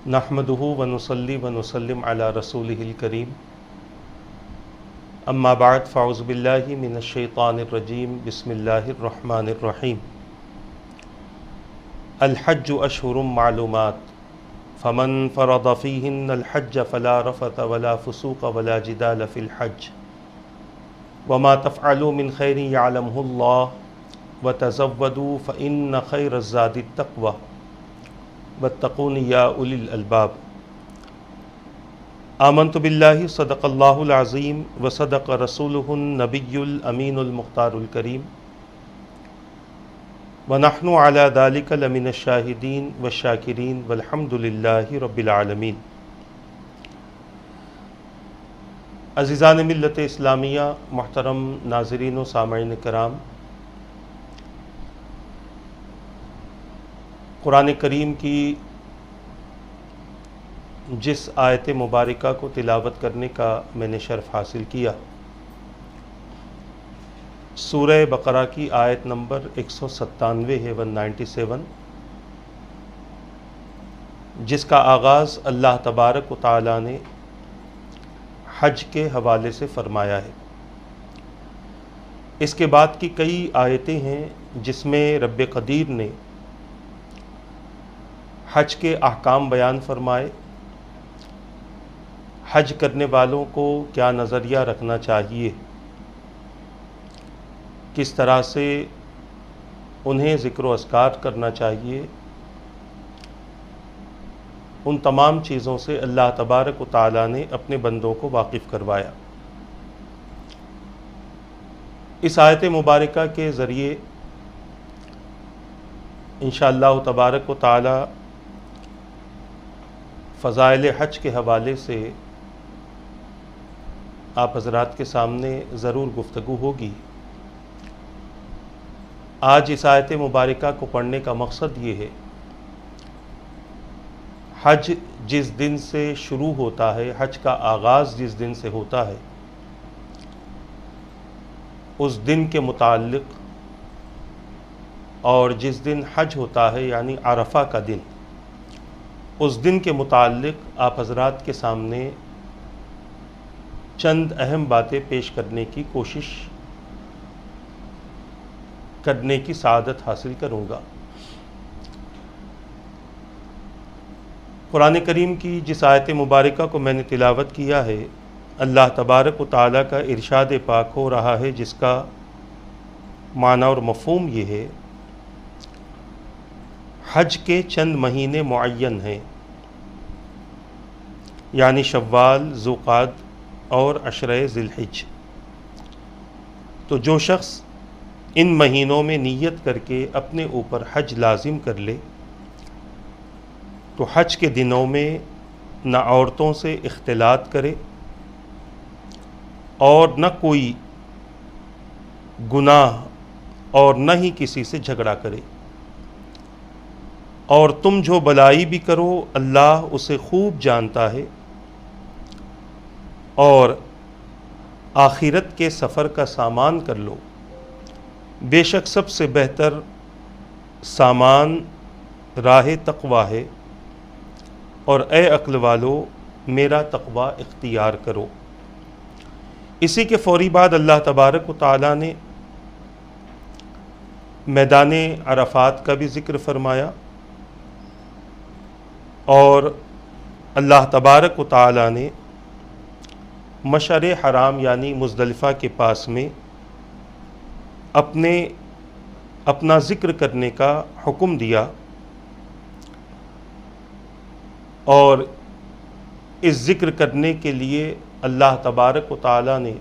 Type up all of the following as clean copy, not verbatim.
نحمدہ ونصلی ونسلم علی رسولہ الکریم اما بعد فاعوذ باللہ من الشیطان الرجیم بسم اللہ الرحمن الرحیم الحج اشہر معلومات فمن فرض فیہن الحج فلا رفث ولا فسوق ولا جدال فی الحج وما تفعلوا من خیر یعلمہ اللہ وتزودوا فإن خیر الزاد التقوی واتقون یا اولی الالباب آمنت باللہ صدق اللہ العظیم وصدق رسولہ النبی الامین المختار الکریم ونحن علی ذلک لمن الشاہدین والشاکرین والحمد للہ رب العالمین۔ عزیزان ملت اسلامیہ، محترم ناظرین و سامعین کرام، قرآن کریم کی جس آیت مبارکہ کو تلاوت کرنے کا میں نے شرف حاصل کیا، سورہ بقرہ کی آیت نمبر 197 ہے 197، جس کا آغاز اللہ تبارک و تعالیٰ نے حج کے حوالے سے فرمایا ہے۔ اس کے بعد کی کئی آیتیں ہیں جس میں رب قدیر نے حج کے احکام بیان فرمائے، حج کرنے والوں کو کیا نظریہ رکھنا چاہیے، کس طرح سے انہیں ذکر و اذکار کرنا چاہیے، ان تمام چیزوں سے اللہ تبارک و تعالیٰ نے اپنے بندوں کو واقف کروایا۔ اس آیت مبارکہ کے ذریعے انشاءاللہ تبارک و تعالیٰ فضائل حج کے حوالے سے آپ حضرات کے سامنے ضرور گفتگو ہوگی۔ آج اس آیت مبارکہ کو پڑھنے کا مقصد یہ ہے، حج جس دن سے شروع ہوتا ہے، حج کا آغاز جس دن سے ہوتا ہے، اس دن کے متعلق، اور جس دن حج ہوتا ہے یعنی عرفہ کا دن، اس دن کے متعلق آپ حضرات کے سامنے چند اہم باتیں پیش کرنے کی کوشش کرنے کی سعادت حاصل کروں گا۔ قرآن کریم کی جس آیت مبارکہ کو میں نے تلاوت کیا ہے، اللہ تبارک و تعالیٰ کا ارشاد پاک ہو رہا ہے، جس کا معنی اور مفہوم یہ ہے، حج کے چند مہینے معین ہیں، یعنی شوال، ذوالقعدہ اور عشرہ ذی الحجہ۔ تو جو شخص ان مہینوں میں نیت کر کے اپنے اوپر حج لازم کر لے، تو حج کے دنوں میں نہ عورتوں سے اختلاط کرے اور نہ کوئی گناہ اور نہ ہی کسی سے جھگڑا کرے، اور تم جو بلائی بھی کرو اللہ اسے خوب جانتا ہے، اور آخرت کے سفر کا سامان کر لو، بے شک سب سے بہتر سامان راہ تقوی ہے، اور اے عقل والو میرا تقوی اختیار کرو۔ اسی کے فوری بعد اللہ تبارک و تعالیٰ نے میدان عرفات کا بھی ذکر فرمایا، اور اللہ تبارک و تعالیٰ نے مشعر حرام یعنی مزدلفہ کے پاس میں اپنا ذکر کرنے کا حکم دیا، اور اس ذکر کرنے کے لیے اللہ تبارک و تعالیٰ نے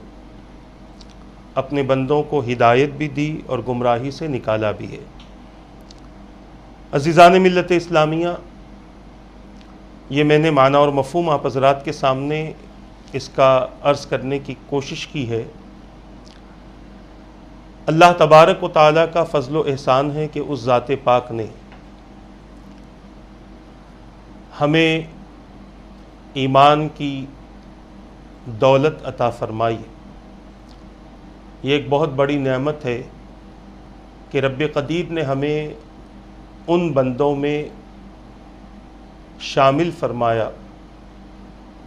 اپنے بندوں کو ہدایت بھی دی اور گمراہی سے نکالا بھی ہے۔ عزیزان ملت اسلامیہ، یہ میں نے معنی اور مفہوم آپ حضرات کے سامنے اس کا عرض کرنے کی کوشش کی ہے۔ اللہ تبارک و تعالیٰ کا فضل و احسان ہے کہ اس ذات پاک نے ہمیں ایمان کی دولت عطا فرمائی۔ یہ ایک بہت بڑی نعمت ہے کہ رب قدیر نے ہمیں ان بندوں میں شامل فرمایا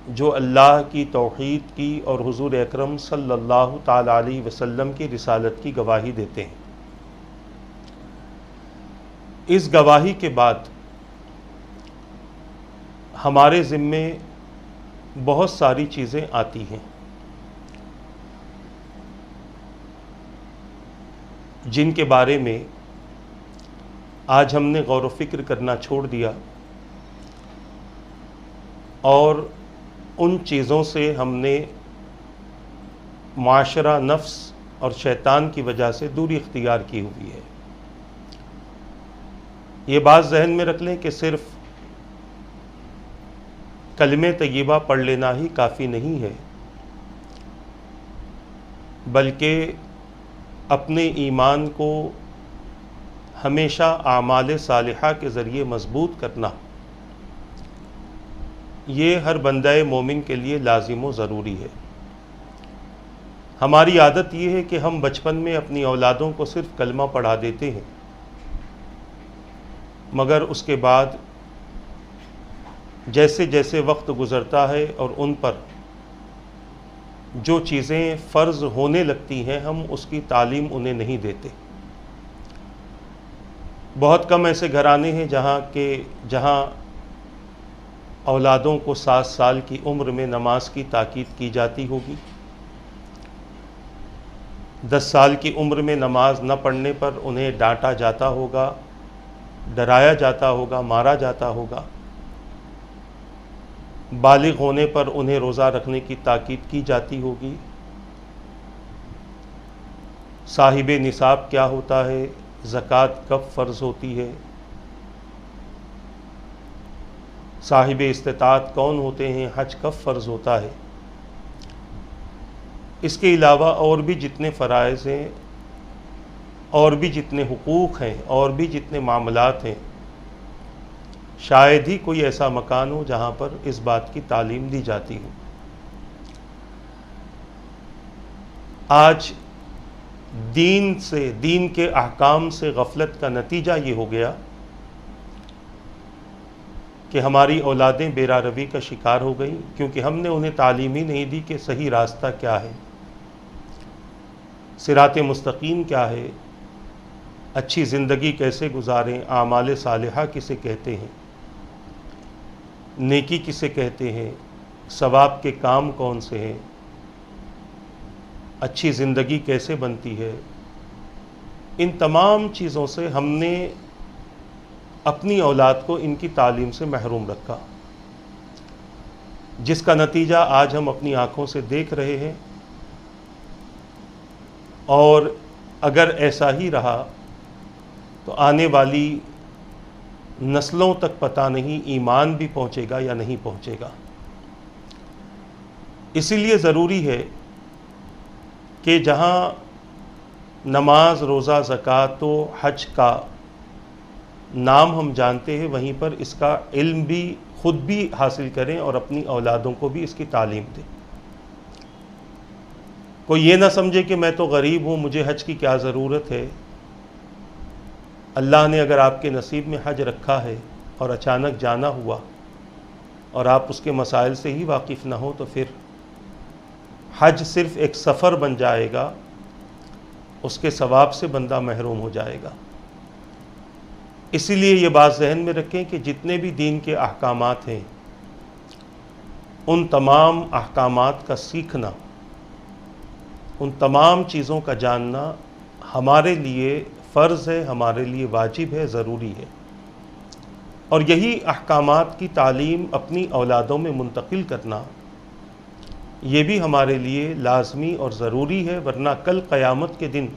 جو اللہ کی توحید کی اور حضور اکرم صلی اللہ تعالی علیہ وسلم کی رسالت کی گواہی دیتے ہیں۔ اس گواہی کے بعد ہمارے ذمے بہت ساری چیزیں آتی ہیں جن کے بارے میں آج ہم نے غور و فکر کرنا چھوڑ دیا، اور ان چیزوں سے ہم نے معاشرہ، نفس اور شیطان کی وجہ سے دوری اختیار کی ہوئی ہے۔ یہ بات ذہن میں رکھ لیں کہ صرف کلمہ طیبہ پڑھ لینا ہی کافی نہیں ہے، بلکہ اپنے ایمان کو ہمیشہ اعمال صالحہ کے ذریعے مضبوط کرنا، یہ ہر بندہ مومن کے لیے لازم و ضروری ہے۔ ہماری عادت یہ ہے کہ ہم بچپن میں اپنی اولادوں کو صرف کلمہ پڑھا دیتے ہیں، مگر اس کے بعد جیسے جیسے وقت گزرتا ہے اور ان پر جو چیزیں فرض ہونے لگتی ہیں ہم اس کی تعلیم انہیں نہیں دیتے۔ بہت کم ایسے گھرانے ہیں جہاں اولادوں کو 7 سال کی عمر میں نماز کی تاکید کی جاتی ہوگی، 10 سال کی عمر میں نماز نہ پڑھنے پر انہیں ڈانٹا جاتا ہوگا، ڈرایا جاتا ہوگا، مارا جاتا ہوگا، بالغ ہونے پر انہیں روزہ رکھنے کی تاکید کی جاتی ہوگی۔ صاحب نصاب کیا ہوتا ہے، زکوٰۃ کب فرض ہوتی ہے، صاحب استطاعت کون ہوتے ہیں، حج کب فرض ہوتا ہے۔ اس کے علاوہ اور بھی جتنے فرائض ہیں، اور بھی جتنے حقوق ہیں، اور بھی جتنے معاملات ہیں، شاید ہی کوئی ایسا مکان ہو جہاں پر اس بات کی تعلیم دی جاتی ہو۔ آج دین کے احکام سے غفلت کا نتیجہ یہ ہو گیا کہ ہماری اولادیں بیرا روی کا شکار ہو گئیں، کیونکہ ہم نے انہیں تعلیم ہی نہیں دی کہ صحیح راستہ کیا ہے، صراط مستقیم کیا ہے، اچھی زندگی کیسے گزاریں، اعمال صالحہ کسے کہتے ہیں، نیکی کسے کہتے ہیں، ثواب کے کام کون سے ہیں، اچھی زندگی کیسے بنتی ہے۔ ان تمام چیزوں سے ہم نے اپنی اولاد کو ان کی تعلیم سے محروم رکھا، جس کا نتیجہ آج ہم اپنی آنکھوں سے دیکھ رہے ہیں۔ اور اگر ایسا ہی رہا تو آنے والی نسلوں تک پتہ نہیں ایمان بھی پہنچے گا یا نہیں پہنچے گا۔ اسی لیے ضروری ہے کہ جہاں نماز، روزہ، زکوٰۃ و حج کا نام ہم جانتے ہیں، وہیں پر اس کا علم بھی خود بھی حاصل کریں اور اپنی اولادوں کو بھی اس کی تعلیم دیں۔ کوئی یہ نہ سمجھے کہ میں تو غریب ہوں، مجھے حج کی کیا ضرورت ہے۔ اللہ نے اگر آپ کے نصیب میں حج رکھا ہے اور اچانک جانا ہوا اور آپ اس کے مسائل سے ہی واقف نہ ہو تو پھر حج صرف ایک سفر بن جائے گا، اس کے ثواب سے بندہ محروم ہو جائے گا۔ اسی لیے یہ بات ذہن میں رکھیں کہ جتنے بھی دین کے احکامات ہیں ان تمام احکامات کا سیکھنا، ان تمام چیزوں کا جاننا ہمارے لیے فرض ہے، ہمارے لیے واجب ہے، ضروری ہے۔ اور یہی احکامات کی تعلیم اپنی اولادوں میں منتقل کرنا، یہ بھی ہمارے لیے لازمی اور ضروری ہے، ورنہ کل قیامت کے دن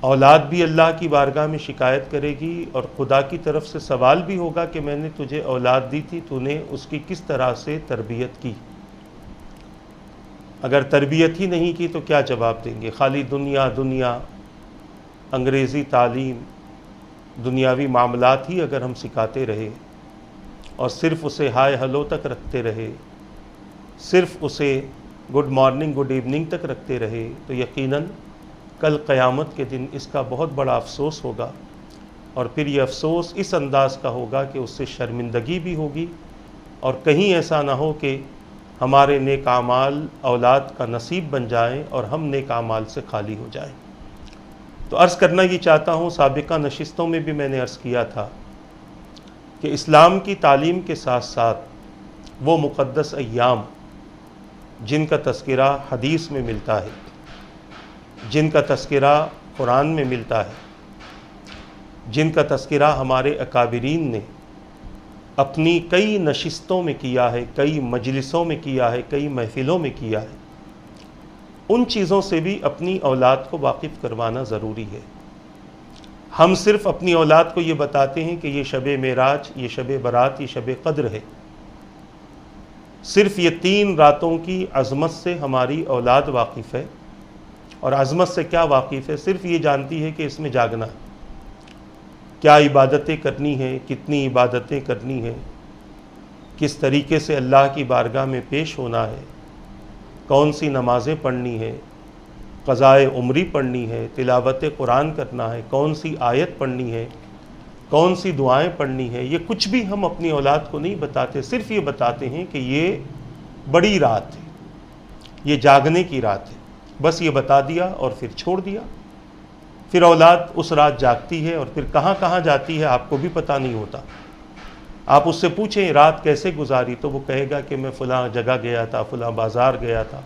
اولاد بھی اللہ کی بارگاہ میں شکایت کرے گی اور خدا کی طرف سے سوال بھی ہوگا کہ میں نے تجھے اولاد دی تھی، تو نے اس کی کس طرح سے تربیت کی۔ اگر تربیت ہی نہیں کی تو کیا جواب دیں گے؟ خالی دنیا، انگریزی تعلیم، دنیاوی معاملات ہی اگر ہم سکھاتے رہے اور صرف اسے ہائے ہلو تک رکھتے رہے، صرف اسے گڈ مارننگ گڈ ایوننگ تک رکھتے رہے، تو یقیناً کل قیامت کے دن اس کا بہت بڑا افسوس ہوگا اور پھر یہ افسوس اس انداز کا ہوگا کہ اس سے شرمندگی بھی ہوگی، اور کہیں ایسا نہ ہو کہ ہمارے نیک اعمال اولاد کا نصیب بن جائیں اور ہم نیک اعمال سے خالی ہو جائیں۔ تو عرض کرنا یہ چاہتا ہوں، سابقہ نشستوں میں بھی میں نے عرض کیا تھا کہ اسلام کی تعلیم کے ساتھ ساتھ وہ مقدس ایام جن کا تذکرہ حدیث میں ملتا ہے، جن کا تذکرہ قرآن میں ملتا ہے، جن کا تذکرہ ہمارے اکابرین نے اپنی کئی نشستوں میں کیا ہے، کئی مجلسوں میں کیا ہے، کئی محفلوں میں کیا ہے، ان چیزوں سے بھی اپنی اولاد کو واقف کروانا ضروری ہے۔ ہم صرف اپنی اولاد کو یہ بتاتے ہیں کہ یہ شب معراج، یہ شب برات، یہ شب قدر ہے۔ صرف یہ 3 راتوں کی عظمت سے ہماری اولاد واقف ہے، اور عظمت سے کیا واقف ہے؟ صرف یہ جانتی ہے کہ اس میں جاگنا ہے، کیا عبادتیں کرنی ہیں، کتنی عبادتیں کرنی ہیں، کس طریقے سے اللہ کی بارگاہ میں پیش ہونا ہے، کون سی نمازیں پڑھنی ہے، قضائے عمری پڑھنی ہے، تلاوت قرآن کرنا ہے، کون سی آیت پڑھنی ہے، کون سی دعائیں پڑھنی ہے۔ یہ کچھ بھی ہم اپنی اولاد کو نہیں بتاتے، صرف یہ بتاتے ہیں کہ یہ بڑی رات ہے، یہ جاگنے کی رات ہے، بس یہ بتا دیا اور پھر چھوڑ دیا۔ پھر اولاد اس رات جاگتی ہے اور پھر کہاں کہاں جاتی ہے آپ کو بھی پتہ نہیں ہوتا۔ آپ اس سے پوچھیں رات کیسے گزاری تو وہ کہے گا کہ میں فلاں جگہ گیا تھا، فلاں بازار گیا تھا،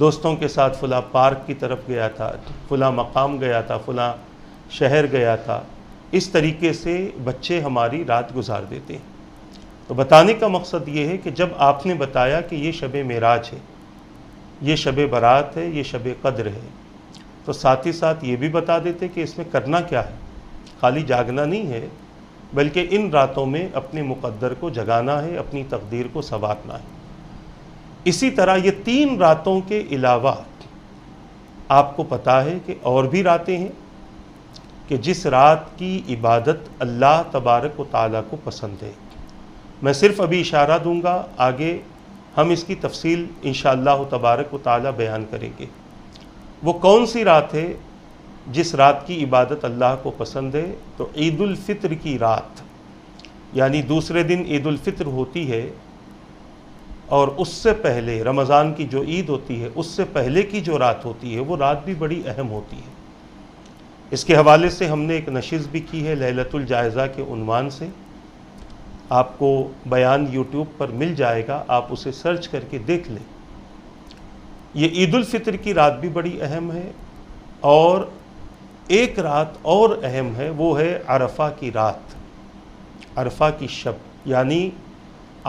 دوستوں کے ساتھ فلاں پارک کی طرف گیا تھا، فلاں مقام گیا تھا، فلاں شہر گیا تھا۔ اس طریقے سے بچے ہماری رات گزار دیتے ہیں۔ تو بتانے کا مقصد یہ ہے کہ جب آپ نے بتایا کہ یہ شب معراج ہے، یہ شب برات ہے، یہ شب قدر ہے، تو ساتھ ہی ساتھ یہ بھی بتا دیتے کہ اس میں کرنا کیا ہے۔ خالی جاگنا نہیں ہے، بلکہ ان راتوں میں اپنے مقدر کو جگانا ہے، اپنی تقدیر کو سنوارنا ہے۔ اسی طرح یہ 3 راتوں کے علاوہ آپ کو پتہ ہے کہ اور بھی راتیں ہیں کہ جس رات کی عبادت اللہ تبارک و تعالیٰ کو پسند ہے۔ میں صرف ابھی اشارہ دوں گا، آگے ہم اس کی تفصیل انشاءاللہ تبارک و تعالیٰ بیان کریں گے۔ وہ کون سی رات ہے جس رات کی عبادت اللہ کو پسند ہے؟ تو عید الفطر کی رات، یعنی دوسرے دن عید الفطر ہوتی ہے، اور اس سے پہلے رمضان کی جو عید ہوتی ہے اس سے پہلے کی جو رات ہوتی ہے وہ رات بھی بڑی اہم ہوتی ہے۔ اس کے حوالے سے ہم نے ایک نشست بھی کی ہے لیلۃ الجائزہ کے عنوان سے، آپ کو بیان یوٹیوب پر مل جائے گا، آپ اسے سرچ کر کے دیکھ لیں۔ یہ عید الفطر کی رات بھی بڑی اہم ہے، اور ایک رات اور اہم ہے، وہ ہے عرفہ کی رات، عرفہ کی شب، یعنی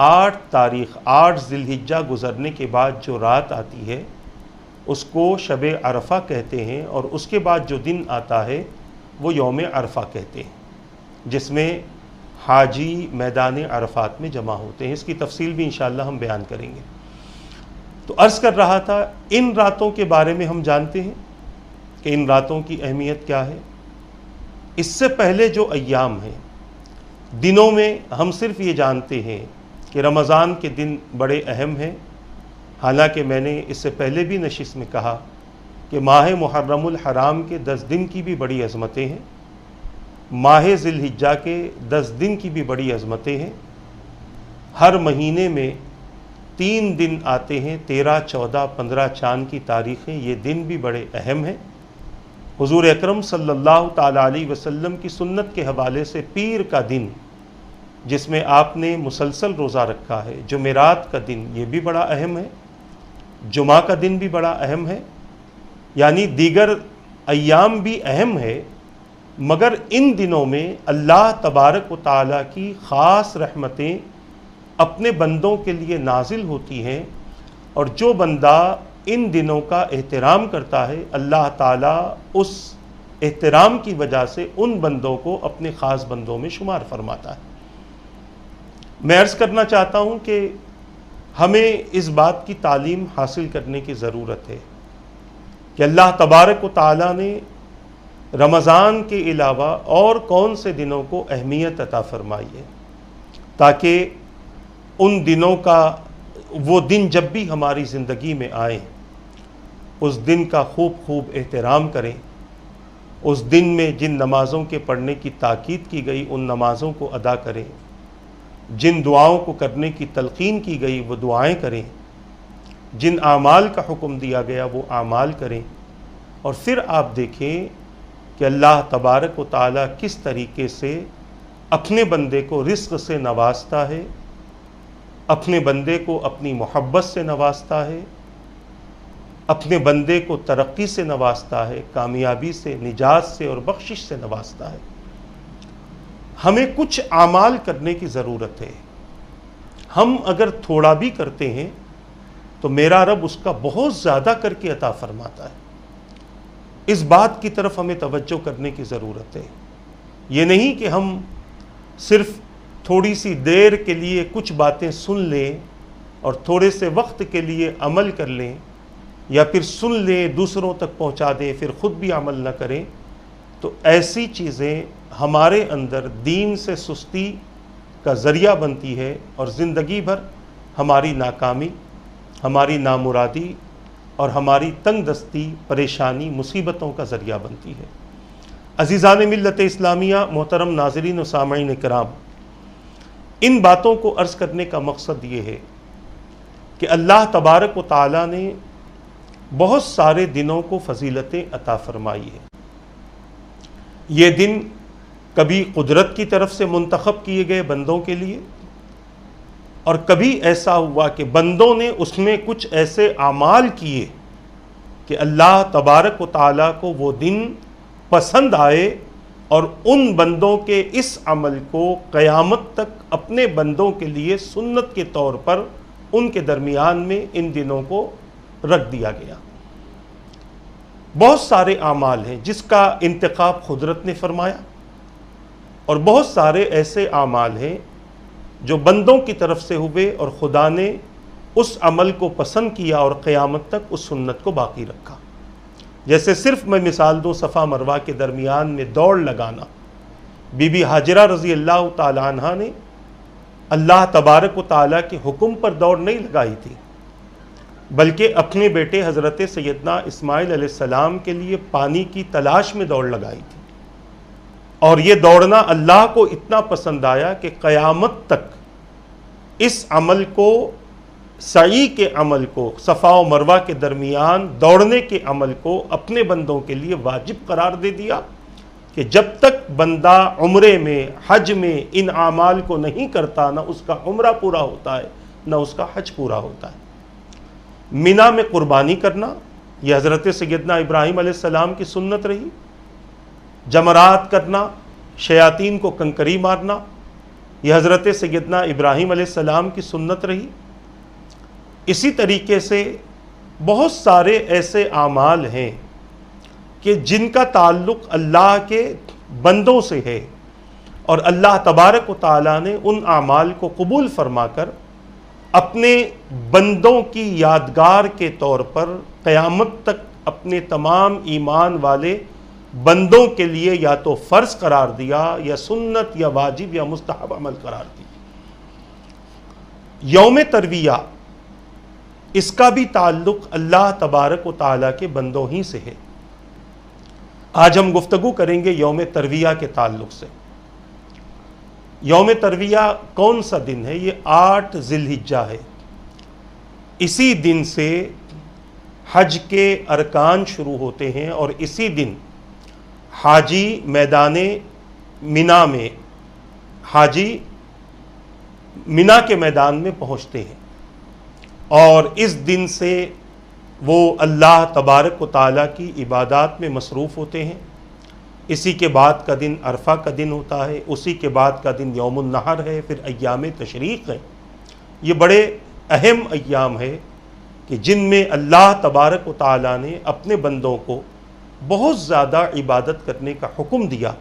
8 تاریخ 8 ذی الحجہ گزرنے کے بعد جو رات آتی ہے اس کو شب عرفہ کہتے ہیں، اور اس کے بعد جو دن آتا ہے وہ یوم عرفہ کہتے ہیں، جس میں حاجی میدان عرفات میں جمع ہوتے ہیں۔ اس کی تفصیل بھی انشاءاللہ ہم بیان کریں گے۔ تو عرض کر رہا تھا، ان راتوں کے بارے میں ہم جانتے ہیں کہ ان راتوں کی اہمیت کیا ہے۔ اس سے پہلے جو ایام ہیں، دنوں میں ہم صرف یہ جانتے ہیں کہ رمضان کے دن بڑے اہم ہیں، حالانکہ میں نے اس سے پہلے بھی نشست میں کہا کہ ماہ محرم الحرام کے 10 دن کی بھی بڑی عظمتیں ہیں، ماہ ذی الحجہ کے 10 دن کی بھی بڑی عظمتیں ہیں۔ ہر مہینے میں 3 دن آتے ہیں، 13، 14، 15 چاند کی تاریخیں، یہ دن بھی بڑے اہم ہیں۔ حضور اکرم صلی اللہ تعالیٰ علیہ وسلم کی سنت کے حوالے سے پیر کا دن جس میں آپ نے مسلسل روزہ رکھا ہے، جمعرات کا دن، یہ بھی بڑا اہم ہے، جمعہ کا دن بھی بڑا اہم ہے، یعنی دیگر ایام بھی اہم ہے، مگر ان دنوں میں اللہ تبارک و تعالیٰ کی خاص رحمتیں اپنے بندوں کے لیے نازل ہوتی ہیں، اور جو بندہ ان دنوں کا احترام کرتا ہے اللہ تعالیٰ اس احترام کی وجہ سے ان بندوں کو اپنے خاص بندوں میں شمار فرماتا ہے۔ میں عرض کرنا چاہتا ہوں کہ ہمیں اس بات کی تعلیم حاصل کرنے کی ضرورت ہے کہ اللہ تبارک و تعالیٰ نے رمضان کے علاوہ اور کون سے دنوں کو اہمیت عطا فرمائی ہے، تاکہ ان دنوں کا وہ دن جب بھی ہماری زندگی میں آئیں اس دن کا خوب احترام کریں، اس دن میں جن نمازوں کے پڑھنے کی تاکید کی گئی ان نمازوں کو ادا کریں، جن دعاؤں کو کرنے کی تلقین کی گئی وہ دعائیں کریں، جن اعمال کا حکم دیا گیا وہ اعمال کریں، اور پھر آپ دیکھیں کہ اللہ تبارک و تعالیٰ کس طریقے سے اپنے بندے کو رزق سے نوازتا ہے، اپنے بندے کو اپنی محبت سے نوازتا ہے، اپنے بندے کو ترقی سے نوازتا ہے، کامیابی سے، نجات سے اور بخشش سے نوازتا ہے۔ ہمیں کچھ اعمال کرنے کی ضرورت ہے۔ ہم اگر تھوڑا بھی کرتے ہیں تو میرا رب اس کا بہت زیادہ کر کے عطا فرماتا ہے۔ اس بات کی طرف ہمیں توجہ کرنے کی ضرورت ہے۔ یہ نہیں کہ ہم صرف تھوڑی سی دیر کے لیے کچھ باتیں سن لیں اور تھوڑے سے وقت کے لیے عمل کر لیں، یا پھر سن لیں دوسروں تک پہنچا دیں پھر خود بھی عمل نہ کریں، تو ایسی چیزیں ہمارے اندر دین سے سستی کا ذریعہ بنتی ہے اور زندگی بھر ہماری ناکامی، ہماری نامرادی اور ہماری تنگ دستی، پریشانی، مصیبتوں کا ذریعہ بنتی ہے۔ عزیزان ملت اسلامیہ، محترم ناظرین و سامعین کرام، ان باتوں کو عرض کرنے کا مقصد یہ ہے کہ اللہ تبارک و تعالیٰ نے بہت سارے دنوں کو فضیلتیں عطا فرمائی ہے۔ یہ دن کبھی قدرت کی طرف سے منتخب کیے گئے بندوں کے لیے، اور کبھی ایسا ہوا کہ بندوں نے اس میں کچھ ایسے اعمال کیے کہ اللہ تبارک و تعالیٰ کو وہ دن پسند آئے، اور ان بندوں کے اس عمل کو قیامت تک اپنے بندوں کے لیے سنت کے طور پر ان کے درمیان میں ان دنوں کو رکھ دیا گیا۔ بہت سارے اعمال ہیں جس کا انتخاب قدرت نے فرمایا، اور بہت سارے ایسے اعمال ہیں جو بندوں کی طرف سے ہوئے اور خدا نے اس عمل کو پسند کیا اور قیامت تک اس سنت کو باقی رکھا۔ جیسے صرف میں مثال دوں، صفا مروہ کے درمیان میں دوڑ لگانا، بی بی ہاجرہ رضی اللہ تعالی عنہ نے اللہ تبارک و تعالیٰ کے حکم پر دوڑ نہیں لگائی تھی، بلکہ اپنے بیٹے حضرت سیدنا اسماعیل علیہ السلام کے لیے پانی کی تلاش میں دوڑ لگائی تھی، اور یہ دوڑنا اللہ کو اتنا پسند آیا کہ قیامت تک اس عمل کو، سعی کے عمل کو، صفا و مروہ کے درمیان دوڑنے کے عمل کو اپنے بندوں کے لیے واجب قرار دے دیا کہ جب تک بندہ عمرے میں، حج میں ان اعمال کو نہیں کرتا، نہ اس کا عمرہ پورا ہوتا ہے نہ اس کا حج پورا ہوتا ہے۔ مینا میں قربانی کرنا، یہ حضرت سیدنا ابراہیم علیہ السلام کی سنت رہی۔ جمرات کرنا، شیاطین کو کنکری مارنا، یہ حضرت سیدنا ابراہیم علیہ السلام کی سنت رہی۔ اسی طریقے سے بہت سارے ایسے اعمال ہیں کہ جن کا تعلق اللہ کے بندوں سے ہے، اور اللہ تبارک و تعالیٰ نے ان اعمال کو قبول فرما کر اپنے بندوں کی یادگار کے طور پر قیامت تک اپنے تمام ایمان والے بندوں کے لیے یا تو فرض قرار دیا، یا سنت، یا واجب، یا مستحب عمل قرار دیا۔ یوم ترویہ، اس کا بھی تعلق اللہ تبارک و تعالیٰ کے بندوں ہی سے ہے۔ آج ہم گفتگو کریں گے یوم ترویہ کے تعلق سے۔ یوم ترویہ کون سا دن ہے؟ یہ 8 ذی الحجہ ہے۔ اسی دن سے حج کے ارکان شروع ہوتے ہیں، اور اسی دن حاجی میدان مینا میں، حاجی مینا کے میدان میں پہنچتے ہیں، اور اس دن سے وہ اللہ تبارک و تعالیٰ کی عبادات میں مصروف ہوتے ہیں۔ اسی کے بعد کا دن عرفہ کا دن ہوتا ہے، اسی کے بعد کا دن یوم النحر ہے، پھر ایام تشریق ہیں۔ یہ بڑے اہم ایام ہے کہ جن میں اللہ تبارک و تعالیٰ نے اپنے بندوں کو بہت زیادہ عبادت کرنے کا حکم دیا،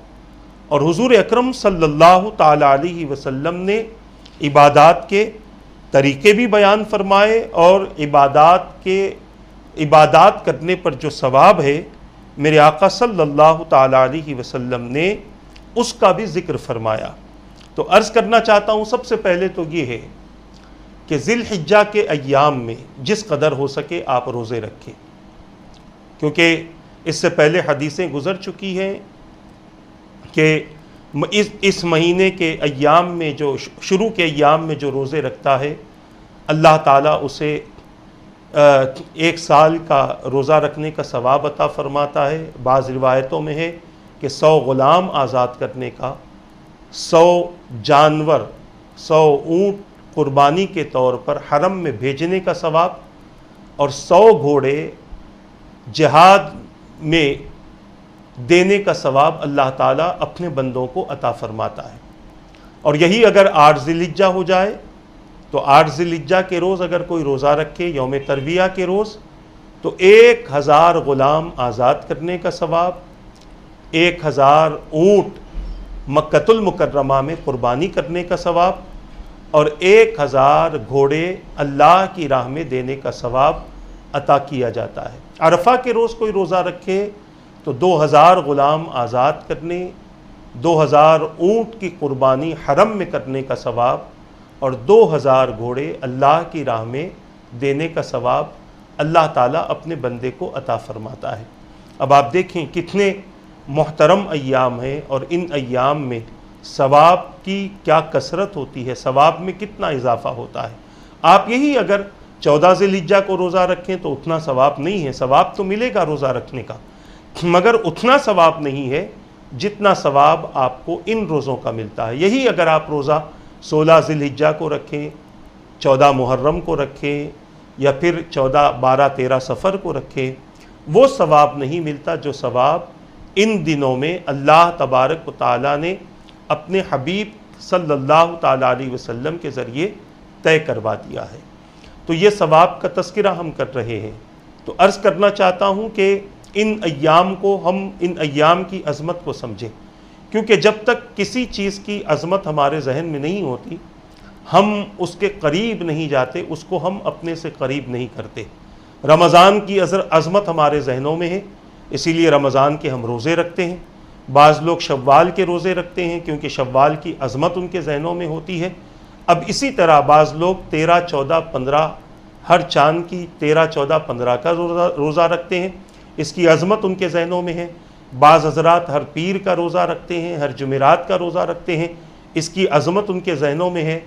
اور حضور اکرم صلی اللہ تعالیٰ علیہ وسلم نے عبادات کے طریقے بھی بیان فرمائے، اور عبادات کرنے پر جو ثواب ہے میرے آقا صلی اللہ تعالیٰ علیہ وسلم نے اس کا بھی ذکر فرمایا۔ تو عرض کرنا چاہتا ہوں سب سے پہلے تو یہ ہے کہ ذی الحجہ کے ایام میں جس قدر ہو سکے آپ روزے رکھیں، کیونکہ اس سے پہلے حدیثیں گزر چکی ہیں کہ اس مہینے کے ایام میں جو شروع کے ایام میں جو روزے رکھتا ہے اللہ تعالیٰ اسے 1 سال کا روزہ رکھنے کا ثواب عطا فرماتا ہے۔ بعض روایتوں میں ہے کہ 100 غلام آزاد کرنے کا، 100 جانور، 100 اونٹ قربانی کے طور پر حرم میں بھیجنے کا ثواب، اور 100 گھوڑے جہاد میں دینے کا ثواب اللہ تعالیٰ اپنے بندوں کو عطا فرماتا ہے۔ اور یہی اگر 8 ذی الحجہ ہو جائے تو 8 ذی الحجہ کے روز اگر کوئی روزہ رکھے یوم ترویہ کے روز، تو 1000 غلام آزاد کرنے کا ثواب، 1000 اونٹ مکۃ المکرمہ میں قربانی کرنے کا ثواب، اور 1000 گھوڑے اللہ کی راہ میں دینے کا ثواب عطا کیا جاتا ہے۔ عرفہ کے روز کوئی روزہ رکھے تو 2000 غلام آزاد کرنے، 2000 اونٹ کی قربانی حرم میں کرنے کا ثواب، اور 2000 گھوڑے اللہ کی راہ میں دینے کا ثواب اللہ تعالیٰ اپنے بندے کو عطا فرماتا ہے۔ اب آپ دیکھیں کتنے محترم ایام ہیں، اور ان ایام میں ثواب کی کیا کثرت ہوتی ہے، ثواب میں کتنا اضافہ ہوتا ہے۔ آپ یہی اگر 14 ذی الحجہ کو روزہ رکھیں تو اتنا ثواب نہیں ہے، ثواب تو ملے گا روزہ رکھنے کا، مگر اتنا ثواب نہیں ہے جتنا ثواب آپ کو ان روزوں کا ملتا ہے۔ یہی اگر آپ روزہ 16 ذی الحجہ کو رکھیں، 14 محرم کو رکھیں، یا پھر 14، 12، 13 صفر کو رکھیں، وہ ثواب نہیں ملتا جو ثواب ان دنوں میں اللہ تبارک و تعالیٰ نے اپنے حبیب صلی اللہ تعالیٰ علیہ وسلم کے ذریعے طے کروا دیا ہے۔ تو یہ ثواب کا تذکرہ ہم کر رہے ہیں۔ تو عرض کرنا چاہتا ہوں کہ ان ایام کو ہم ان ایام کی عظمت کو سمجھیں، کیونکہ جب تک کسی چیز کی عظمت ہمارے ذہن میں نہیں ہوتی، ہم اس کے قریب نہیں جاتے، اس کو ہم اپنے سے قریب نہیں کرتے۔ رمضان کی عظمت ہمارے ذہنوں میں ہے، اسی لیے رمضان کے ہم روزے رکھتے ہیں۔ بعض لوگ شوال کے روزے رکھتے ہیں کیونکہ شوال کی عظمت ان کے ذہنوں میں ہوتی ہے۔ اب اسی طرح بعض لوگ 13، 14، 15 ہر چاند کی 13، 14، 15 کا روزہ رکھتے ہیں، اس کی عظمت ان کے ذہنوں میں ہے۔ بعض حضرات ہر پیر کا روزہ رکھتے ہیں، ہر جمعرات کا روزہ رکھتے ہیں، اس کی عظمت ان کے ذہنوں میں ہے۔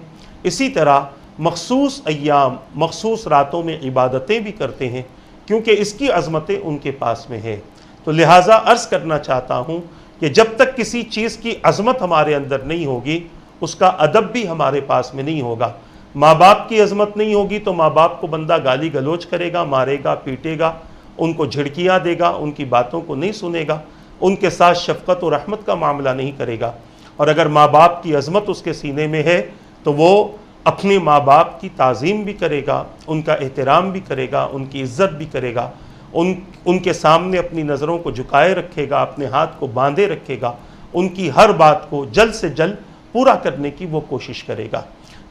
اسی طرح مخصوص ایام، مخصوص راتوں میں عبادتیں بھی کرتے ہیں کیونکہ اس کی عظمتیں ان کے پاس میں ہے۔ تو لہٰذا عرض کرنا چاہتا ہوں کہ جب تک کسی چیز کی عظمت ہمارے اندر نہیں ہوگی، اس کا ادب بھی ہمارے پاس میں نہیں ہوگا۔ ماں باپ کی عظمت نہیں ہوگی تو ماں باپ کو بندہ گالی گلوچ کرے گا، مارے گا، پیٹے گا، ان کو جھڑکیاں دے گا، ان کی باتوں کو نہیں سنے گا، ان کے ساتھ شفقت و رحمت کا معاملہ نہیں کرے گا۔ اور اگر ماں باپ کی عظمت اس کے سینے میں ہے تو وہ اپنے ماں باپ کی تعظیم بھی کرے گا، ان کا احترام بھی کرے گا، ان کی عزت بھی کرے گا، ان کے سامنے اپنی نظروں کو جھکائے رکھے گا، اپنے ہاتھ کو باندھے رکھے گا، ان کی ہر بات کو جلد سے جلد پورا کرنے کی وہ کوشش کرے گا۔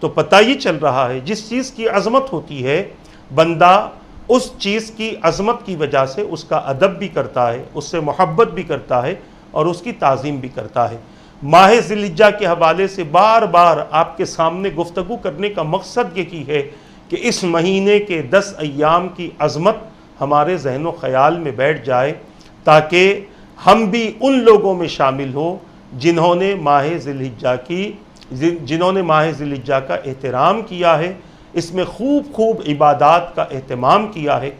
تو پتہ یہ چل رہا ہے جس چیز کی عظمت ہوتی ہے بندہ اس چیز کی عظمت کی وجہ سے اس کا ادب بھی کرتا ہے، اس سے محبت بھی کرتا ہے اور اس کی تعظیم بھی کرتا ہے۔ ماہ ذی الحجہ کے حوالے سے بار بار آپ کے سامنے گفتگو کرنے کا مقصد یہی ہے کہ اس مہینے کے 10 ایام کی عظمت ہمارے ذہن و خیال میں بیٹھ جائے، تاکہ ہم بھی ان لوگوں میں شامل ہوں جنہوں نے ماہ ذی الحجہ کا احترام کیا ہے، اس میں خوب عبادات کا اہتمام کیا ہے،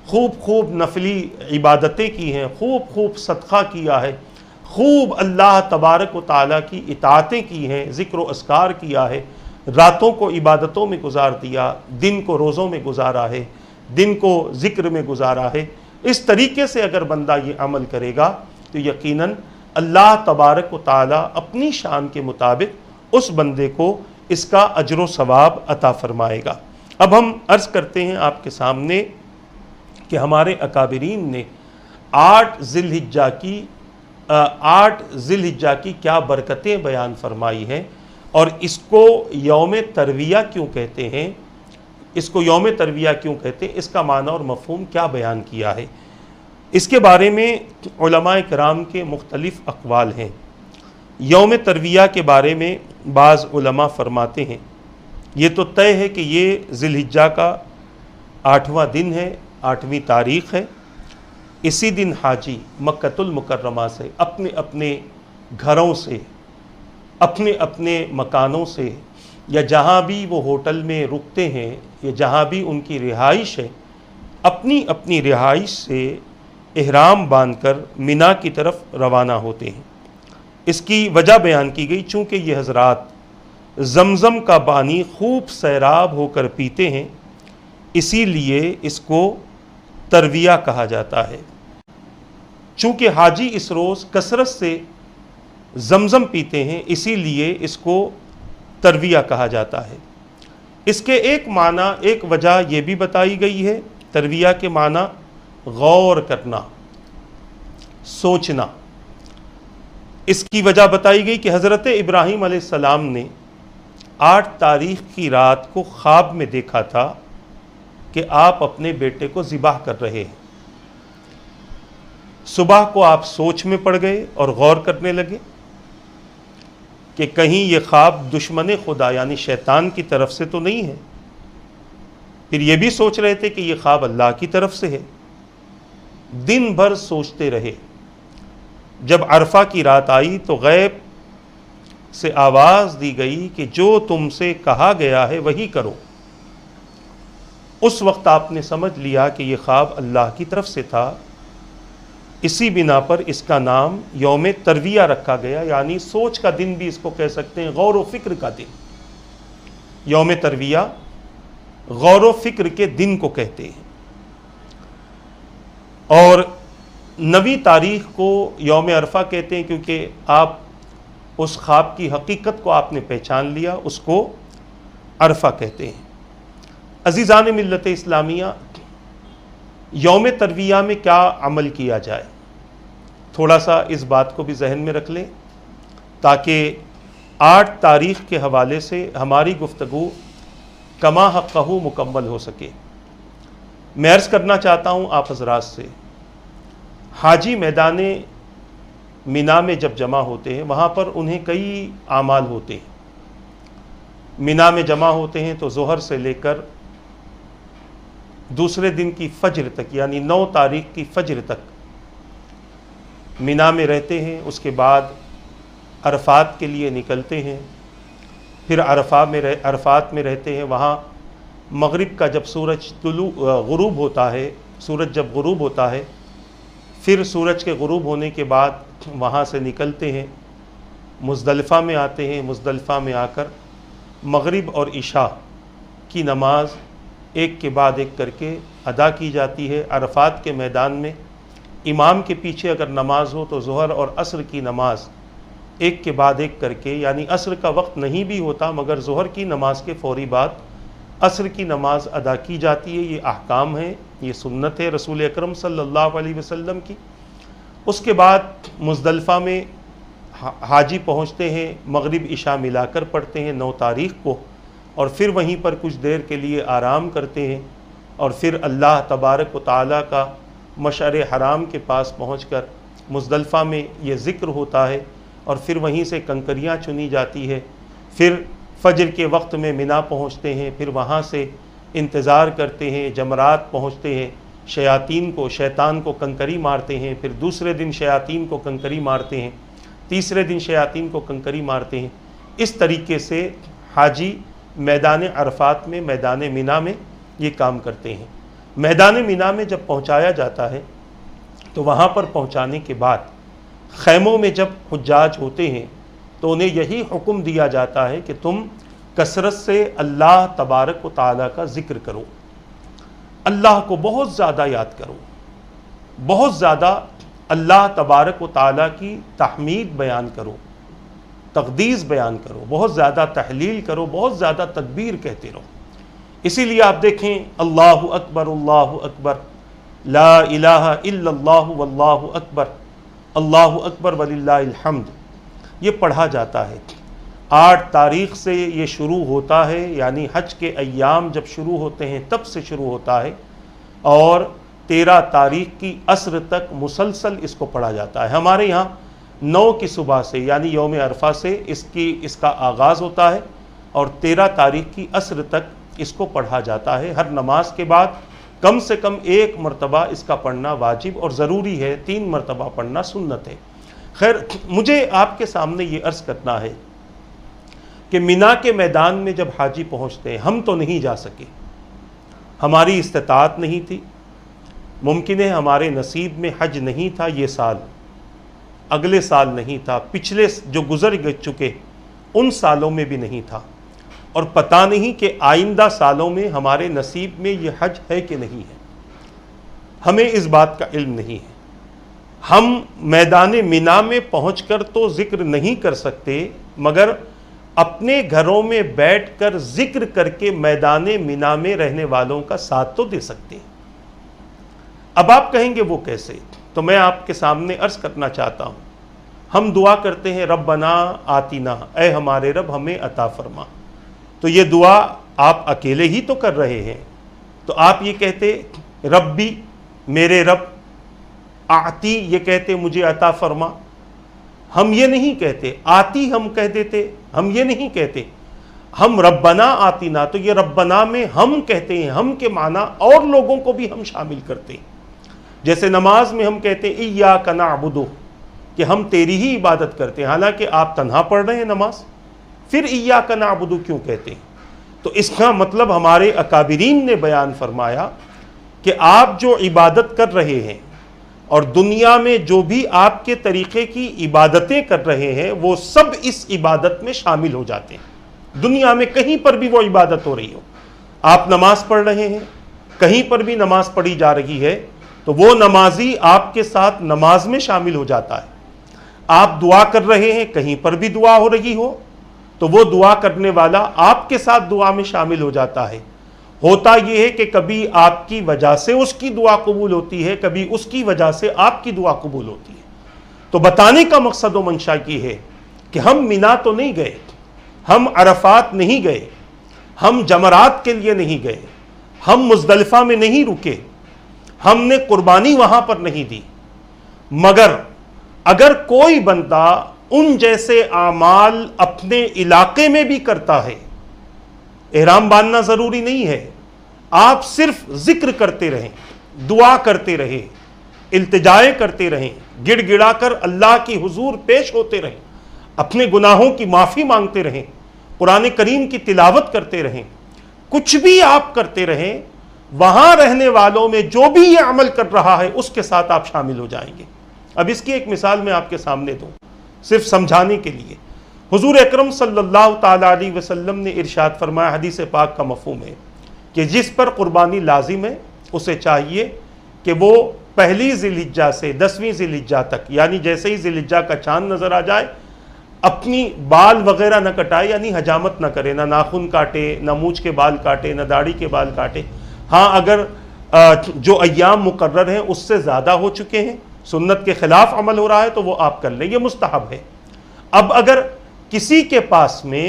خوب نفلی عبادتیں کی ہیں، خوب صدقہ کیا ہے، خوب اللہ تبارک و تعالیٰ کی اطاعتیں کی ہیں، ذکر و اذکار کیا ہے، راتوں کو عبادتوں میں گزار دیا، دن کو روزوں میں گزارا ہے، دن کو ذکر میں گزارا ہے۔ اس طریقے سے اگر بندہ یہ عمل کرے گا تو یقیناً اللہ تبارک و تعالیٰ اپنی شان کے مطابق اس بندے کو اس کا اجر و ثواب عطا فرمائے گا۔ اب ہم عرض کرتے ہیں آپ کے سامنے کہ ہمارے اکابرین نے 8 ذی الحجہ کی کیا برکتیں بیان فرمائی ہیں، اور اس کو یوم ترویہ کیوں کہتے ہیں، اس کو یوم ترویہ کیوں کہتے ہیں، اس کا معنی اور مفہوم کیا بیان کیا ہے۔ اس کے بارے میں علماء کرام کے مختلف اقوال ہیں۔ یوم ترویہ کے بارے میں بعض علماء فرماتے ہیں یہ تو طے ہے کہ یہ ذی الحجہ کا 8واں دن ہے، 8ویں تاریخ ہے، اسی دن حاجی مکۃ المکرمہ سے اپنے اپنے گھروں سے، اپنے اپنے مکانوں سے، یا جہاں بھی وہ ہوٹل میں رکتے ہیں یا جہاں بھی ان کی رہائش ہے، اپنی اپنی رہائش سے احرام باندھ کر مینا کی طرف روانہ ہوتے ہیں۔ اس کی وجہ بیان کی گئی، چونکہ یہ حضرات زمزم کا پانی خوب سیراب ہو کر پیتے ہیں، اسی لیے اس کو ترویہ کہا جاتا ہے۔ چونکہ حاجی اس روز کثرت سے زمزم پیتے ہیں، اسی لیے اس کو ترویہ کہا جاتا ہے۔ اس کے ایک معنی، ایک وجہ یہ بھی بتائی گئی ہے، ترویہ کے معنی غور کرنا، سوچنا۔ اس کی وجہ بتائی گئی کہ حضرت ابراہیم علیہ السلام نے 8 تاریخ کی رات کو خواب میں دیکھا تھا کہ آپ اپنے بیٹے کو ذبح کر رہے ہیں۔ صبح کو آپ سوچ میں پڑ گئے اور غور کرنے لگے کہ کہیں یہ خواب دشمن خدا یعنی شیطان کی طرف سے تو نہیں ہے۔ پھر یہ بھی سوچ رہے تھے کہ یہ خواب اللہ کی طرف سے ہے۔ دن بھر سوچتے رہے۔ جب عرفہ کی رات آئی تو غیب سے آواز دی گئی کہ جو تم سے کہا گیا ہے وہی کرو۔ اس وقت آپ نے سمجھ لیا کہ یہ خواب اللہ کی طرف سے تھا۔ اسی بنا پر اس کا نام یوم ترویہ رکھا گیا، یعنی سوچ کا دن بھی اس کو کہہ سکتے ہیں، غور و فکر کا دن۔ یوم ترویہ غور و فکر کے دن کو کہتے ہیں۔ اور 9 تاریخ کو یوم عرفہ کہتے ہیں کیونکہ آپ اس خواب کی حقیقت کو آپ نے پہچان لیا، اس کو عرفہ کہتے ہیں۔ عزیزان ملت اسلامیہ، یوم ترویہ میں کیا عمل کیا جائے، تھوڑا سا اس بات کو بھی ذہن میں رکھ لیں تاکہ 8 تاریخ کے حوالے سے ہماری گفتگو کما حقہ مکمل ہو سکے۔ میں عرض کرنا چاہتا ہوں آپ حضرات سے، حاجی میدان مینا میں جب جمع ہوتے ہیں وہاں پر انہیں کئی اعمال ہوتے ہیں۔ مینا میں جمع ہوتے ہیں تو ظہر سے لے کر دوسرے دن کی فجر تک، یعنی 9 تاریخ کی فجر تک مینا میں رہتے ہیں۔ اس کے بعد عرفات کے لیے نکلتے ہیں، پھر عرفات میں رہتے ہیں۔ وہاں مغرب کا جب سورج غروب ہوتا ہے، سورج جب غروب ہوتا ہے، پھر سورج کے غروب ہونے کے بعد وہاں سے نکلتے ہیں، مزدلفہ میں آتے ہیں۔ مزدلفہ میں آ کر مغرب اور عشاء کی نماز ایک کے بعد ایک کر کے ادا کی جاتی ہے۔ عرفات کے میدان میں امام کے پیچھے اگر نماز ہو تو ظہر اور عصر کی نماز ایک کے بعد ایک کر کے، یعنی عصر کا وقت نہیں بھی ہوتا مگر ظہر کی نماز کے فوری بعد عصر کی نماز ادا کی جاتی ہے۔ یہ احکام ہیں، یہ سنت ہے رسول اکرم صلی اللہ علیہ وسلم کی۔ اس کے بعد مزدلفہ میں حاجی پہنچتے ہیں، مغرب عشاء ملا کر پڑھتے ہیں 9 تاریخ کو، اور پھر وہیں پر کچھ دیر کے لیے آرام کرتے ہیں، اور پھر اللہ تبارک و تعالیٰ کا مشعر حرام کے پاس پہنچ کر مزدلفہ میں یہ ذکر ہوتا ہے، اور پھر وہیں سے کنکریاں چنی جاتی ہے۔ پھر فجر کے وقت میں مینا پہنچتے ہیں، پھر وہاں سے انتظار کرتے ہیں، جمرات پہنچتے ہیں، شیطان کو کنکری مارتے ہیں، پھر دوسرے دن شیاطین کو کنکری مارتے ہیں، تیسرے دن شیاطین کو کنکری مارتے ہیں۔ اس طریقے سے حاجی میدان عرفات میں، میدان مینا میں یہ کام کرتے ہیں۔ میدان مینا میں جب پہنچایا جاتا ہے تو وہاں پر پہنچانے کے بعد خیموں میں جب حجاج ہوتے ہیں تو انہیں یہی حکم دیا جاتا ہے کہ تم کثرت سے اللہ تبارک و تعالیٰ کا ذکر کرو، اللہ کو بہت زیادہ یاد کرو، بہت زیادہ اللہ تبارک و تعالیٰ کی تحمید بیان کرو، تقدیس بیان کرو، بہت زیادہ تحلیل کرو، بہت زیادہ تکبیر کہتے رہو۔ اسی لیے آپ دیکھیں اللہ اکبر لا الہ الا اللہ واللہ اکبر وللہ الحمد، یہ پڑھا جاتا ہے۔ 8 تاریخ سے یہ شروع ہوتا ہے، یعنی حج کے ایام جب شروع ہوتے ہیں تب سے شروع ہوتا ہے، اور 13 تاریخ کی عصر تک مسلسل اس کو پڑھا جاتا ہے۔ ہمارے یہاں 9 کی صبح سے یعنی یوم عرفہ سے اس کا آغاز ہوتا ہے، اور 13 تاریخ کی عصر تک اس کو پڑھا جاتا ہے۔ ہر نماز کے بعد کم سے کم 1 مرتبہ اس کا پڑھنا واجب اور ضروری ہے، 3 مرتبہ پڑھنا سنت ہے۔ خیر، مجھے آپ کے سامنے یہ عرض کرنا ہے کہ مینا کے میدان میں جب حاجی پہنچتے ہیں، ہم تو نہیں جا سکے، ہماری استطاعت نہیں تھی، ممکن ہے ہمارے نصیب میں حج نہیں تھا یہ سال، اگلے سال نہیں تھا، پچھلے جو گزر چکے ان سالوں میں بھی نہیں تھا، اور پتہ نہیں کہ آئندہ سالوں میں ہمارے نصیب میں یہ حج ہے کہ نہیں ہے، ہمیں اس بات کا علم نہیں ہے۔ ہم میدان مینا میں پہنچ کر تو ذکر نہیں کر سکتے، مگر اپنے گھروں میں بیٹھ کر ذکر کر کے میدان مینا میں رہنے والوں کا ساتھ تو دے سکتے ہیں۔ اب آپ کہیں گے وہ کیسے؟ تو میں آپ کے سامنے عرض کرنا چاہتا ہوں، ہم دعا کرتے ہیں ربنا آتینا، اے ہمارے رب ہمیں عطا فرما، تو یہ دعا آپ اکیلے ہی تو کر رہے ہیں، تو آپ یہ کہتے ربی میرے رب، آتی یہ کہتے مجھے عطا فرما، ہم یہ نہیں کہتے، آتی ہم کہہ دیتے، ہم یہ نہیں کہتے، ہم ربنا آتینا، تو یہ ربنا میں ہم کہتے ہیں، ہم کے معنی اور لوگوں کو بھی ہم شامل کرتے ہیں۔ جیسے نماز میں ہم کہتے ہیں ایاک نعبد، کہ ہم تیری ہی عبادت کرتے ہیں، حالانکہ آپ تنہا پڑھ رہے ہیں نماز، پھر ایاک نعبد کیوں کہتے ہیں؟ تو اس کا مطلب ہمارے اکابرین نے بیان فرمایا کہ آپ جو عبادت کر رہے ہیں اور دنیا میں جو بھی آپ کے طریقے کی عبادتیں کر رہے ہیں وہ سب اس عبادت میں شامل ہو جاتے ہیں۔ دنیا میں کہیں پر بھی وہ عبادت ہو رہی ہو، آپ نماز پڑھ رہے ہیں، کہیں پر بھی نماز پڑھی جا رہی ہے، تو وہ نمازی آپ کے ساتھ نماز میں شامل ہو جاتا ہے۔ آپ دعا کر رہے ہیں، کہیں پر بھی دعا ہو رہی ہو تو وہ دعا کرنے والا آپ کے ساتھ دعا میں شامل ہو جاتا ہے۔ ہوتا یہ ہے کہ کبھی آپ کی وجہ سے اس کی دعا قبول ہوتی ہے، کبھی اس کی وجہ سے آپ کی دعا قبول ہوتی ہے۔ تو بتانے کا مقصد و منشا یہ ہے کہ ہم مینا تو نہیں گئے، ہم عرفات نہیں گئے، ہم جمرات کے لیے نہیں گئے، ہم مزدلفہ میں نہیں رکے، ہم نے قربانی وہاں پر نہیں دی، مگر اگر کوئی بندہ ان جیسے اعمال اپنے علاقے میں بھی کرتا ہے، احرام باندھنا ضروری نہیں ہے، آپ صرف ذکر کرتے رہیں، دعا کرتے رہیں، التجائے کرتے رہیں، گڑ گڑا کر اللہ کی حضور پیش ہوتے رہیں، اپنے گناہوں کی معافی مانگتے رہیں، قرآن کریم کی تلاوت کرتے رہیں، کچھ بھی آپ کرتے رہیں، وہاں رہنے والوں میں جو بھی یہ عمل کر رہا ہے اس کے ساتھ آپ شامل ہو جائیں گے۔ اب اس کی ایک مثال میں آپ کے سامنے دوں، صرف سمجھانے کے لیے۔ حضور اکرم صلی اللہ تعالیٰ علیہ وسلم نے ارشاد فرمایا، حدیث پاک کا مفہوم ہے کہ جس پر قربانی لازم ہے اسے چاہیے کہ وہ پہلی ذی الحجہ سے 10ویں ذی الحجہ تک، یعنی جیسے ہی ذی الحجہ کا چاند نظر آ جائے، اپنی بال وغیرہ نہ کٹائے، یعنی حجامت نہ کرے، نہ ناخن کاٹے، نہ مونچھ کے بال کاٹے، نہ داڑھی کے بال کاٹے۔ ہاں اگر جو ایام مقرر ہیں اس سے زیادہ ہو چکے ہیں، سنت کے خلاف عمل ہو رہا ہے تو وہ آپ کر لیں، یہ مستحب ہے۔ اب اگر کسی کے پاس میں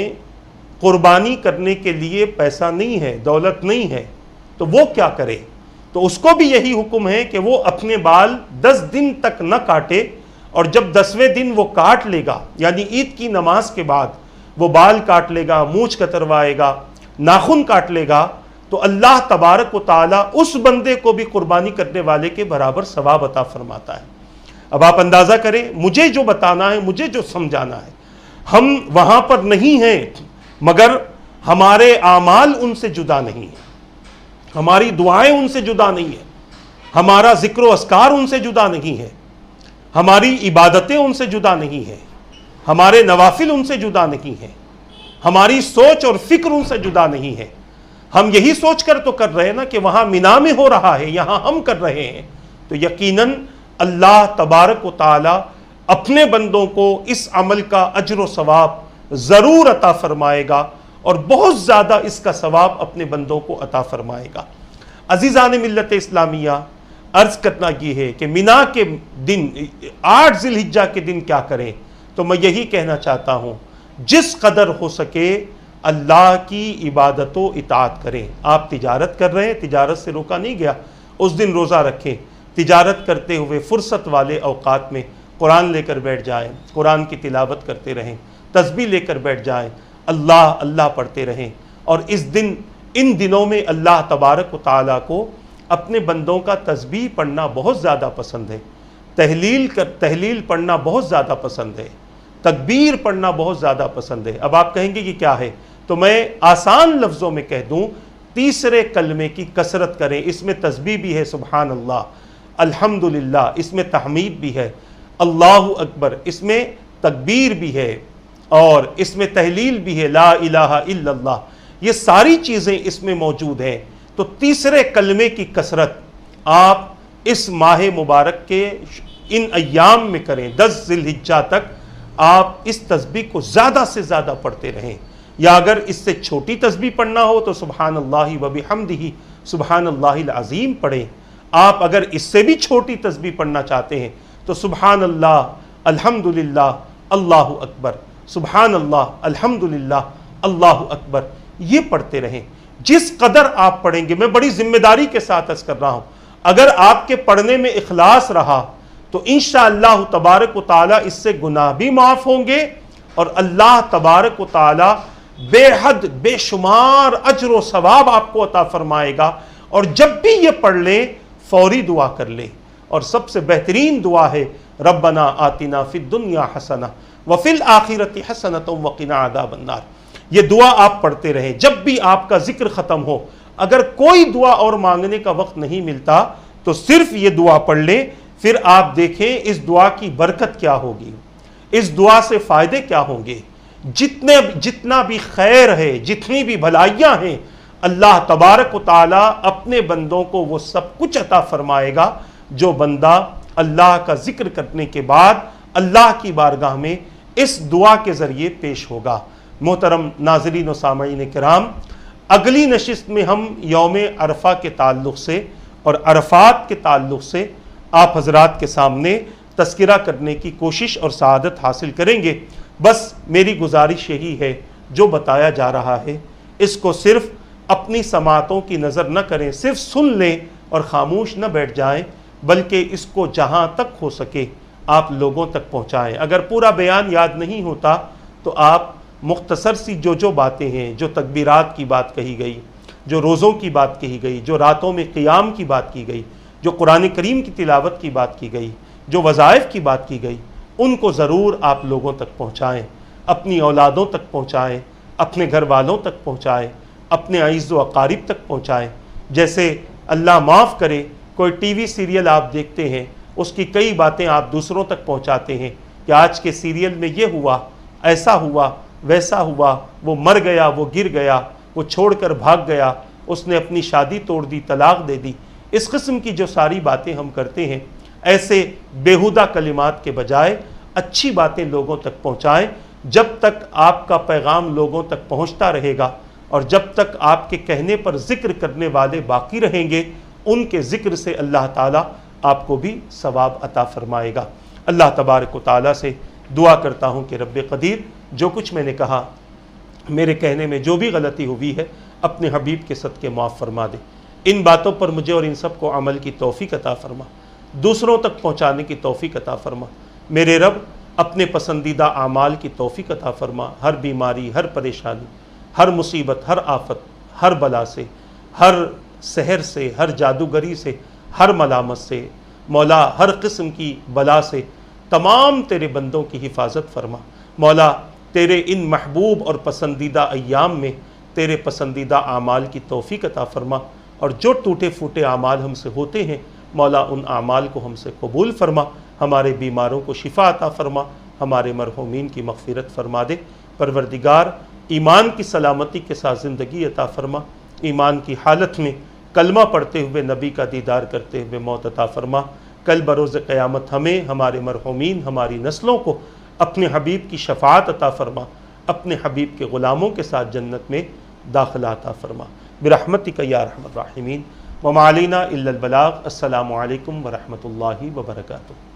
قربانی کرنے کے لیے پیسہ نہیں ہے، دولت نہیں ہے، تو وہ کیا کرے؟ تو اس کو بھی یہی حکم ہے کہ وہ اپنے بال 10 دن تک نہ کاٹے، اور جب 10ویں دن وہ کاٹ لے گا، یعنی عید کی نماز کے بعد وہ بال کاٹ لے گا، مونچھ کتروائے گا، ناخن کاٹ لے گا، تو اللہ تبارک و تعالیٰ اس بندے کو بھی قربانی کرنے والے کے برابر ثواب عطا فرماتا ہے۔ اب آپ اندازہ کریں، مجھے جو بتانا ہے، مجھے جو سمجھانا ہے، ہم وہاں پر نہیں ہیں مگر ہمارے اعمال ان سے جدا نہیں ہیں، ہماری دعائیں ان سے جدا نہیں ہیں، ہمارا ذکر و اذکار ان سے جدا نہیں ہے، ہماری عبادتیں ان سے جدا نہیں ہیں، ہمارے نوافل ان سے جدا نہیں ہیں، ہماری سوچ اور فکر ان سے جدا نہیں ہے۔ ہم یہی سوچ کر تو کر رہے ہیں نا کہ وہاں مینا میں ہو رہا ہے، یہاں ہم کر رہے ہیں، تو یقیناً اللہ تبارک و تعالی اپنے بندوں کو اس عمل کا اجر و ثواب ضرور عطا فرمائے گا، اور بہت زیادہ اس کا ثواب اپنے بندوں کو عطا فرمائے گا۔ عزیزان ملت اسلامیہ، عرض کرنا یہ ہے کہ مینا کے دن 8 ذی الحجہ کے دن کیا کریں؟ تو میں یہی کہنا چاہتا ہوں، جس قدر ہو سکے اللہ کی عبادت و اطاعت کریں۔ آپ تجارت کر رہے ہیں، تجارت سے روکا نہیں گیا، اس دن روزہ رکھیں، تجارت کرتے ہوئے فرصت والے اوقات میں قرآن لے کر بیٹھ جائیں، قرآن کی تلاوت کرتے رہیں، تسبیح لے کر بیٹھ جائیں، اللہ اللہ پڑھتے رہیں، اور ان دنوں میں اللہ تبارک و تعالیٰ کو اپنے بندوں کا تسبیح پڑھنا بہت زیادہ پسند ہے، تحلیل پڑھنا بہت زیادہ پسند ہے، تکبیر پڑھنا بہت زیادہ پسند ہے۔ اب آپ کہیں گے کہ کیا ہے؟ تو میں آسان لفظوں میں کہہ دوں، تیسرے کلمے کی کثرت کریں، اس میں تسبیح بھی ہے سبحان اللہ، الحمدللہ اس میں تحمید بھی ہے، اللہ اکبر اس میں تکبیر بھی ہے، اور اس میں تحلیل بھی ہے، لا الہ الا اللہ، یہ ساری چیزیں اس میں موجود ہیں۔ تو تیسرے کلمے کی کثرت آپ اس ماہ مبارک کے ان ایام میں کریں، 10 ذی الحجہ تک آپ اس تسبیح کو زیادہ سے زیادہ پڑھتے رہیں، یا اگر اس سے چھوٹی تسبیح پڑھنا ہو تو سبحان اللہ و بحمدہ سبحان اللہ العظیم پڑھیں۔ آپ اگر اس سے بھی چھوٹی تسبیح پڑھنا چاہتے ہیں تو سبحان اللہ الحمدللہ اللہ اکبر، سبحان اللہ الحمدللہ اللہ اکبر، یہ پڑھتے رہیں۔ جس قدر آپ پڑھیں گے، میں بڑی ذمہ داری کے ساتھ عرض کر رہا ہوں، اگر آپ کے پڑھنے میں اخلاص رہا تو انشاءاللہ تبارک و تعالی اس سے گناہ بھی معاف ہوں گے، اور اللہ تبارک و تعالی بے حد بے شمار اجر و ثواب آپ کو عطا فرمائے گا۔ اور جب بھی یہ پڑھ لیں فوری دعا کر لیں، اور سب سے بہترین دعا ہے ربنا آتنا فی الدنیا حسنہ وفی الآخرۃ حسنۃ وقنا عذاب النار۔ یہ دعا آپ پڑھتے رہیں جب بھی آپ کا ذکر ختم ہو۔ اگر کوئی دعا اور مانگنے کا وقت نہیں ملتا تو صرف یہ دعا پڑھ لیں، پھر آپ دیکھیں اس دعا کی برکت کیا ہوگی، اس دعا سے فائدے کیا ہوں گے۔ جتنا بھی خیر ہے، جتنی بھی بھلائیاں ہیں، اللہ تبارک و تعالی اپنے بندوں کو وہ سب کچھ عطا فرمائے گا جو بندہ اللہ کا ذکر کرنے کے بعد اللہ کی بارگاہ میں اس دعا کے ذریعے پیش ہوگا۔ محترم ناظرین و سامعین کرام، اگلی نشست میں ہم یوم عرفہ کے تعلق سے اور عرفات کے تعلق سے آپ حضرات کے سامنے تذکرہ کرنے کی کوشش اور سعادت حاصل کریں گے۔ بس میری گزارش یہی ہے، جو بتایا جا رہا ہے اس کو صرف اپنی سماعتوں کی نظر نہ کریں، صرف سن لیں اور خاموش نہ بیٹھ جائیں، بلکہ اس کو جہاں تک ہو سکے آپ لوگوں تک پہنچائیں۔ اگر پورا بیان یاد نہیں ہوتا تو آپ مختصر سی جو باتیں ہیں، جو تکبیرات کی بات کہی گئی، جو روزوں کی بات کہی گئی، جو راتوں میں قیام کی بات کی گئی، جو قرآن کریم کی تلاوت کی بات کی گئی، جو وظائف کی بات کی گئی، ان کو ضرور آپ لوگوں تک پہنچائیں، اپنی اولادوں تک پہنچائیں، اپنے گھر والوں تک پہنچائیں، اپنے عزیز و اقارب تک پہنچائیں۔ جیسے اللہ معاف کرے کوئی ٹی وی سیریل آپ دیکھتے ہیں، اس کی کئی باتیں آپ دوسروں تک پہنچاتے ہیں کہ آج کے سیریل میں یہ ہوا، ایسا ہوا، ویسا ہوا، وہ مر گیا، وہ گر گیا، وہ چھوڑ کر بھاگ گیا، اس نے اپنی شادی توڑ دی، طلاق دے دی۔ اس قسم کی جو ساری باتیں ہم کرتے ہیں، ایسے بیہودہ کلمات کے بجائے اچھی باتیں لوگوں تک پہنچائیں۔ جب تک آپ کا پیغام لوگوں تک پہنچتا رہے گا اور جب تک آپ کے کہنے پر ذکر کرنے والے باقی رہیں گے، ان کے ذکر سے اللہ تعالیٰ آپ کو بھی ثواب عطا فرمائے گا۔ اللہ تبارک و تعالیٰ سے دعا کرتا ہوں کہ رب قدیر جو کچھ میں نے کہا، میرے کہنے میں جو بھی غلطی ہوئی ہے، اپنے حبیب کے صدقے معاف فرما دے۔ ان باتوں پر مجھے اور ان سب کو عمل کی توفیق عطا فرما، دوسروں تک پہنچانے کی توفیق عطا فرما۔ میرے رب اپنے پسندیدہ اعمال کی توفیق عطا فرما۔ ہر بیماری، ہر پریشانی، ہر مصیبت، ہر آفت، ہر بلا سے، ہر سحر سے، ہر جادوگری سے، ہر ملامت سے، مولا ہر قسم کی بلا سے تمام تیرے بندوں کی حفاظت فرما۔ مولا تیرے ان محبوب اور پسندیدہ ایام میں تیرے پسندیدہ اعمال کی توفیق عطا فرما، اور جو ٹوٹے پھوٹے اعمال ہم سے ہوتے ہیں مولا ان اعمال کو ہم سے قبول فرما، ہمارے بیماروں کو شفا عطا فرما، ہمارے مرحومین کی مغفرت فرما دے۔ پروردگار ایمان کی سلامتی کے ساتھ زندگی عطا فرما، ایمان کی حالت میں کلمہ پڑھتے ہوئے نبی کا دیدار کرتے ہوئے موت عطا فرما۔ کل بروز قیامت ہمیں، ہمارے مرحومین، ہماری نسلوں کو اپنے حبیب کی شفاعت عطا فرما، اپنے حبیب کے غلاموں کے ساتھ جنت میں داخلہ عطا فرما برحمتک یا ارحم الراحمین۔ وما علینا الا البلاغ۔ السلام علیکم ورحمۃ اللہ وبرکاتہ۔